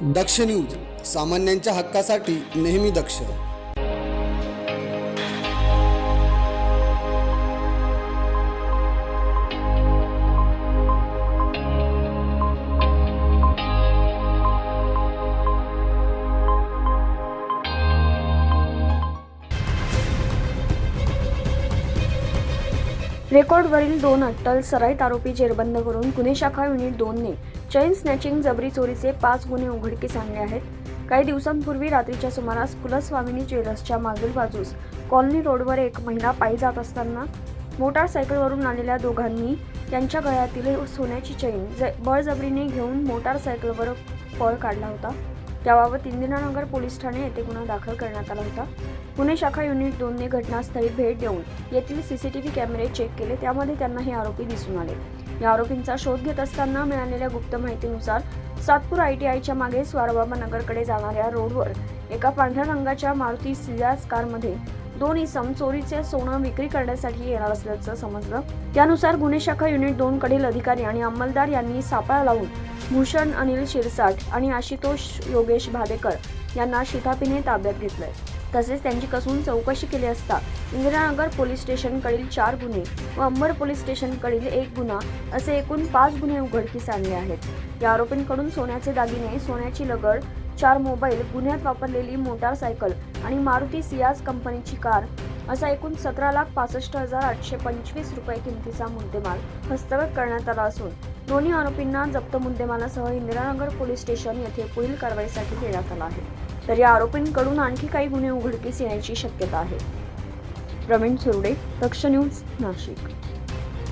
दक्ष news, सामान्यांच्या हक्कासाठी नेहमी दक्ष. रेकॉर्डवरील 2 अट्टल सराईत आरोपी जेरबंद करून गुन्हे शाखा युनिट 2 ने चैन स्नॅचिंग, जबरी चोरीचे 5 गुन्हे उघडकीस आणले आहेत. काही दिवसांपूर्वी रात्रीच्या सुमारास कुलस्वामिनी ज्वेलर्सच्या मागील बाजूस कॉलनी रोडवर एक महिला पायी जात असताना मोटारसायकलवरून आलेल्या दोघांनी त्यांच्या गळ्यातील सोन्याची चैन बळजबरीने घेऊन मोटारसायकलवर पळ काढला होता. त्याबाबत इंदिरानगर पोलीस ठाणे येथे गुन्हा दाखल करण्यात आला होता. गुन्हे शाखा युनिट 2 ने घटनास्थळी भेट देऊन येथील सीसीटीव्ही कॅमेरे चेक केले. त्यामध्ये त्यांना हे आरोपी दिसून आले. या आरोपींचा शोध घेत असताना मिळालेल्या गुप्त माहितीनुसार सातपूर ITIच्या मागे स्वारबाबा नगरकडे जाणाऱ्या रोडवर एका पांढऱ्या रंगाच्या मारुती सियाज कारमध्ये 2 इसम चोरीचे सोनं विक्री करण्यासाठी येणार असल्याचं समजलं. त्यानुसार गुन्हे शाखा युनिट 2 कडील अधिकारी आणि अंमलदार यांनी सापळा लावून भूषण अनिल शिरसाट आणि आशुतोष योगेश भादेकर यांना शिताफीने ताब्यात घेतलंय. तसेच त्यांची कसून चौकशी केली असता इंदिरानगर पोलीस स्टेशनकडील 4 गुन्हे व अंबड पोलीस स्टेशनकडील 1 गुन्हा असे एकूण 5 गुन्हे उघडकीस आणले आहेत. या आरोपींकडून सोन्याचे दागिने, सोन्याची लगड, 4 मोबाईल, गुन्ह्यात वापरलेली मोटारसायकल आणि मारुती सियाज कंपनीची कार असा एकूण 17,65,825 रुपये किमतीचा मुद्देमाल हस्तगत करण्यात आला असून दोन्ही आरोपींना जप्त मुद्देमालासह इंदिरानगर पोलीस स्टेशन येथे पुढील कारवाईसाठी देण्यात आला आहे. तर या आरोपींकडून आणखी काही गुन्हे उघडकीस येण्याची शक्यता आहे. प्रवीण सुरडे, दक्ष न्यूज, नाशिक.